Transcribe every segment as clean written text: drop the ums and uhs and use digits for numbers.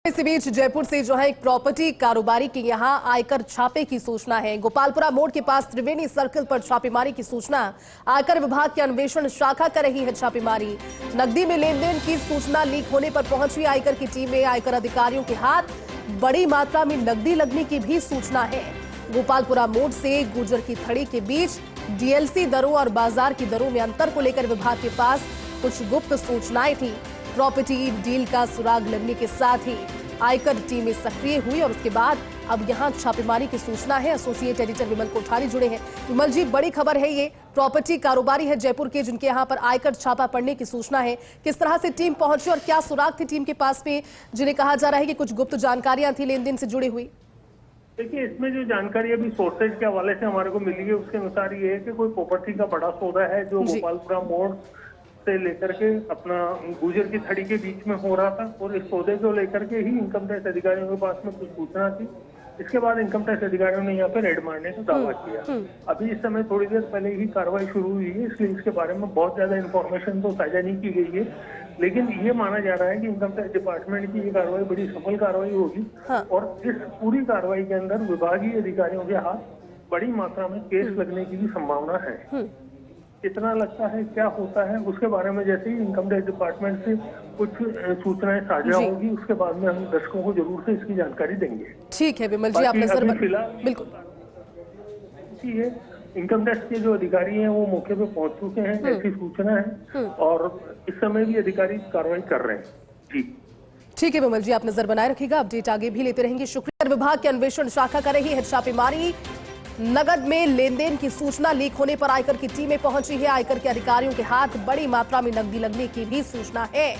इसी बीच जयपुर से जो है एक प्रॉपर्टी कारोबारी के यहां आयकर छापे की सूचना है। गोपालपुरा मोड़ के पास त्रिवेणी सर्कल पर छापेमारी की सूचना। आयकर विभाग की अन्वेषण शाखा कर रही है छापेमारी। नकदी में लेन देन की सूचना लीक होने पर पहुंची आयकर की टीम में आयकर अधिकारियों के हाथ बड़ी मात्रा में नकदी लगने की भी सूचना है। गोपालपुरा मोड़ से गुजर की थड़ी के बीच डीएलसी दरों और बाजार की दरों में अंतर को लेकर विभाग के पास कुछ गुप्त सूचनाएं थी। प्रॉपर्टी डील का सुराग लगने के साथ ही आयकर टीमें सक्रिय हुई और उसके बाद अब यहां छापेमारी की सूचना है। एसोसिएट एडिटर विमल कोठारी जुड़े हैं। विमल जी, बड़ी खबर है, ये प्रॉपर्टी कारोबारी है जयपुर के जिनके यहां पर आयकर छापा पड़ने की सूचना है। किस तरह से टीम पहुंची और क्या सुराग थी टीम के पास में, जिन्हें कहा जा रहा है कि कुछ गुप्त जानकारियां थी लेन देन से जुड़ी हुई? देखिए, इसमें जो जानकारी अभी सोर्सेज के हवाले से हमारे को मिली है उसके अनुसार ये है कि कोई प्रॉपर्टी का बड़ा सौदा है जो गोपालपुरा मोड़ से लेकर के अपना गुजर की थड़ी के बीच में हो रहा था और इस सौदे को लेकर के ही इनकम टैक्स अधिकारियों के पास में कुछ सूचना थी। इसके बाद इनकम टैक्स अधिकारियों ने यहाँ पे रेड मारने का दावा किया। अभी इस समय थोड़ी देर पहले ही कार्रवाई शुरू हुई है, इसलिए इसके बारे में बहुत ज्यादा इन्फॉर्मेशन तो साझा नहीं की गई है, लेकिन ये माना जा रहा है कि इनकम टैक्स डिपार्टमेंट की ये कार्रवाई बड़ी सफल कार्रवाई होगी। और इस पूरी कार्रवाई के अंदर विभागीय अधिकारियों के हाथ बड़ी मात्रा में केस लगने की भी संभावना है। कितना लगता है, क्या होता है, उसके बारे में जैसे ही इनकम टैक्स डिपार्टमेंट से कुछ सूचनाएं साझा होगी उसके बाद में हम दर्शकों को जरूर से इसकी जानकारी देंगे। ठीक है विमल जी, आप नजर फिलहाल बिल्कुल इनकम टैक्स के जो अधिकारी हैं वो मौके पे पहुंच चुके हैं, ऐसी सूचना है और इस समय भी अधिकारी कार्रवाई कर रहे हैं। जी ठीक है विमल जी, आप नजर बनाए रखिएगा, अपडेट आगे भी लेते रहेंगे। शुक्रिया। विभाग के अन्वेषण शाखा कर रही है छापेमारी। नगद में लेन देन की सूचना लीक होने पर आयकर की टीमें पहुंची है। आयकर के अधिकारियों के हाथ बड़ी मात्रा में नकदी लगने की भी सूचना है।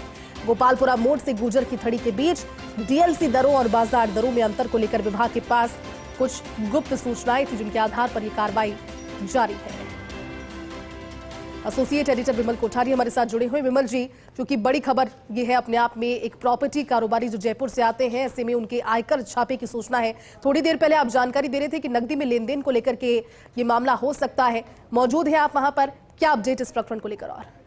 गोपालपुरा मोड़ से गुजर की थड़ी के बीच डीएलसी दरों और बाजार दरों में अंतर को लेकर विभाग के पास कुछ गुप्त सूचनाएं थी, जिनके आधार पर यह कार्रवाई जारी है। एसोसिएट एडिटर विमल कोठारी हमारे साथ जुड़े हुए। विमल जी, क्योंकि बड़ी खबर ये है अपने आप में, एक प्रॉपर्टी कारोबारी जो जयपुर से आते हैं, ऐसे में उनके आयकर छापे की सूचना है। थोड़ी देर पहले आप जानकारी दे रहे थे कि नकदी में लेन देन को लेकर के ये मामला हो सकता है। मौजूद है आप वहां पर, क्या अपडेट इस प्रकरण को लेकर? और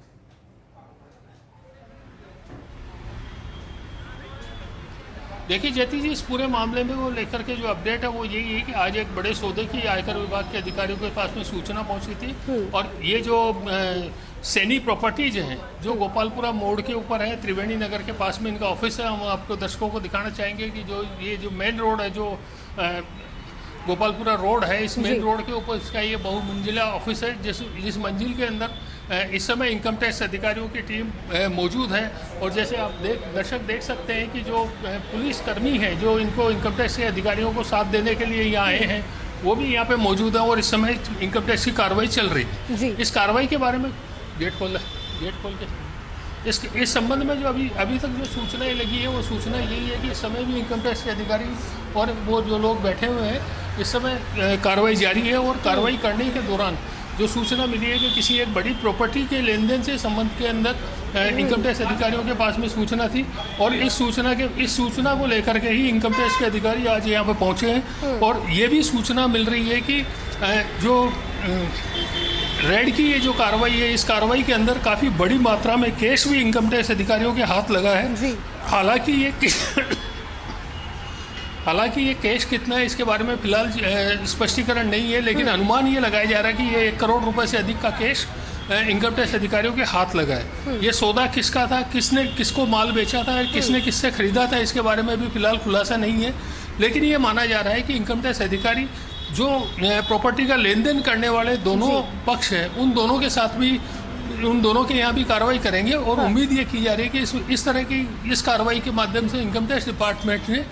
देखिए ज्योति जी, इस पूरे मामले में वो लेकर के जो अपडेट है वो यही है कि आज एक बड़े सौदे की आयकर विभाग के अधिकारियों के पास में सूचना पहुंची थी और ये जो सैनी प्रॉपर्टीज हैं जो गोपालपुरा मोड़ के ऊपर है, त्रिवेणी नगर के पास में इनका ऑफिस है। हम आपको दर्शकों को दिखाना चाहेंगे कि जो मेन रोड है, जो गोपालपुरा रोड है, इस मेन रोड के ऊपर इसका ये बहुमंजिला ऑफिस है, जिस मंजिल के अंदर इस समय इनकम टैक्स अधिकारियों की टीम मौजूद है। और जैसे आप दर्शक देख सकते हैं कि जो पुलिस कर्मी हैं जो इनको इनकम टैक्स के अधिकारियों को साथ देने के लिए यहाँ आए हैं, वो भी यहाँ पे मौजूद हैं और इस समय इनकम टैक्स की कार्रवाई चल रही है। इस कार्रवाई के बारे में गेट खोल के इस संबंध में जो अभी तक जो सूचनाएं लगी है वो सूचना यही है कि इस समय भी इनकम टैक्स के अधिकारी और वो जो लोग बैठे हुए हैं, इस समय कार्रवाई जारी है। और कार्रवाई करने के दौरान जो सूचना मिली है कि किसी एक बड़ी प्रॉपर्टी के लेन देन से संबंध के अंदर इनकम टैक्स अधिकारियों के पास में सूचना थी और इस सूचना को लेकर के ही इनकम टैक्स के अधिकारी आज यहाँ पे पहुँचे हैं। और ये भी सूचना मिल रही है कि जो रेड की ये जो कार्रवाई है, इस कार्रवाई के अंदर काफ़ी बड़ी मात्रा में कैश भी इनकम टैक्स अधिकारियों के हाथ लगा है। हालांकि ये कैश कितना है इसके बारे में फिलहाल स्पष्टीकरण नहीं है, लेकिन अनुमान ये लगाया जा रहा है कि ये 1 करोड़ रुपए से अधिक का कैश इनकम टैक्स अधिकारियों के हाथ लगा है। ये सौदा किसका था, किसने किसको माल बेचा था, किसने किससे खरीदा था, इसके बारे में भी फिलहाल खुलासा नहीं है। लेकिन ये माना जा रहा है कि इनकम टैक्स अधिकारी जो प्रॉपर्टी का लेन देन करने वाले दोनों पक्ष हैं, उन दोनों के साथ भी, उन दोनों के यहाँ भी कार्रवाई करेंगे। और उम्मीद ये की जा रही है कि इस तरह की इस कार्रवाई के माध्यम से इनकम टैक्स डिपार्टमेंट ने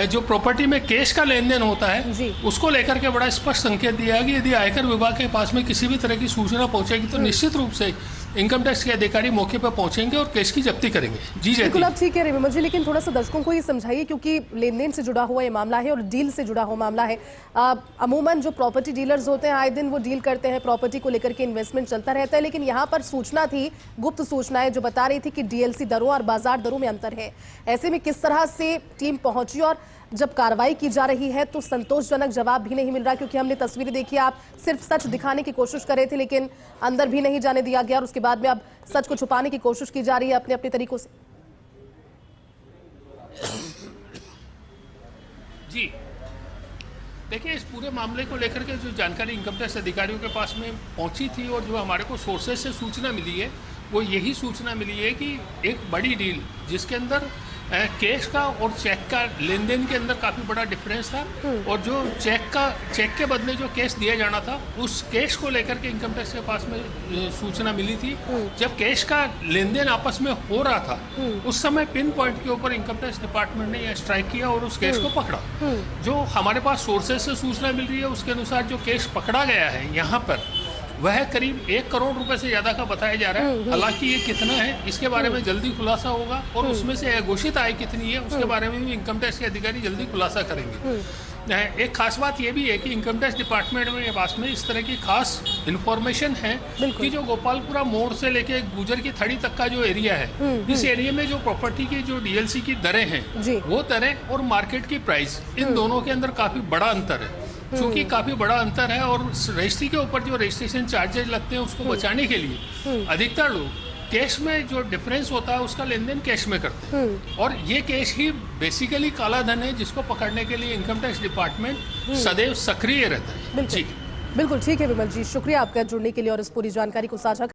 जो प्रॉपर्टी में कैश का लेन देन होता है उसको लेकर के बड़ा स्पष्ट संकेत दिया है कि यदि आयकर विभाग के पास में किसी भी तरह की सूचना पहुंचेगी तो निश्चित रूप से इनकम टैक्स के अधिकारी मौके पर पहुंचेंगे और कैश की जब्ती करेंगे। जी बिल्कुल, आप ठीक कह रहे हैं विमल जी, लेकिन थोड़ा सा दर्शकों को ये समझाइए, क्योंकि लेन देन से जुड़ा हुआ ये मामला है और डील से जुड़ा हुआ मामला है। अमूमन जो प्रॉपर्टी डीलर्स होते हैं आए दिन वो डील करते हैं, प्रॉपर्टी को लेकर के इन्वेस्टमेंट चलता रहता है, लेकिन यहाँ पर सूचना थी, गुप्त सूचनाएं जो बता रही थी कि डीएलसी दरों और बाजार दरों में अंतर है। ऐसे में किस तरह से टीम पहुंची और जब कार्रवाई की जा रही है तो संतोषजनक जवाब भी नहीं मिल रहा, क्योंकि हमने तस्वीरें देखी, आप सिर्फ सच दिखाने की कोशिश कर रहे थे लेकिन अंदर भी नहीं जाने दिया गया और उसके बाद में अब सच को छुपाने की कोशिश की जा रही है अपने अपने तरीकों से। जी, देखिए इस पूरे मामले को लेकर के जो जानकारी इनकम टैक्स अधिकारियों के पास में पहुंची थी और जो हमारे को सोर्सेज से सूचना मिली है वो यही सूचना मिली है कि एक बड़ी डील जिसके अंदर कैश का और चेक का लेन देन के अंदर काफ़ी बड़ा डिफरेंस था और जो चेक के बदले जो कैश दिया जाना था उस कैश को लेकर के इनकम टैक्स के पास में सूचना मिली थी। जब कैश का लेन देन आपस में हो रहा था उस समय पिन पॉइंट के ऊपर इनकम टैक्स डिपार्टमेंट ने यह स्ट्राइक किया और उस कैश को पकड़ा। जो हमारे पास सोर्सेज से सूचना मिल रही है उसके अनुसार जो कैश पकड़ा गया है यहाँ पर वह करीब 1 करोड़ रुपए से ज्यादा का बताया जा रहा है। हालांकि ये कितना है इसके बारे में जल्दी खुलासा होगा और उसमें से अघोषित आय कितनी है उसके बारे में भी इनकम टैक्स के अधिकारी जल्दी खुलासा करेंगे। एक खास बात ये भी है कि इनकम टैक्स डिपार्टमेंट में पास में इस तरह की खास इंफॉर्मेशन है कि जो गोपालपुरा मोड़ से लेके गुजर की थड़ी तक का जो एरिया है इस एरिया में जो प्रॉपर्टी की जो डीएलसी की दरें हैं वो दरें और मार्केट की प्राइस इन दोनों के अंदर काफी बड़ा अंतर है। चूंकि काफी बड़ा अंतर है और रजिस्ट्री के ऊपर जो रजिस्ट्रेशन चार्जेज लगते हैं उसको बचाने के लिए अधिकतर लोग कैश में जो डिफरेंस होता है उसका लेन देन कैश में करते हैं और ये कैश ही बेसिकली काला धन है जिसको पकड़ने के लिए इनकम टैक्स डिपार्टमेंट सदैव सक्रिय रहता है। जी बिल्कुल ठीक है विमल जी, शुक्रिया आपका जुड़ने के लिए और इस पूरी जानकारी को साझा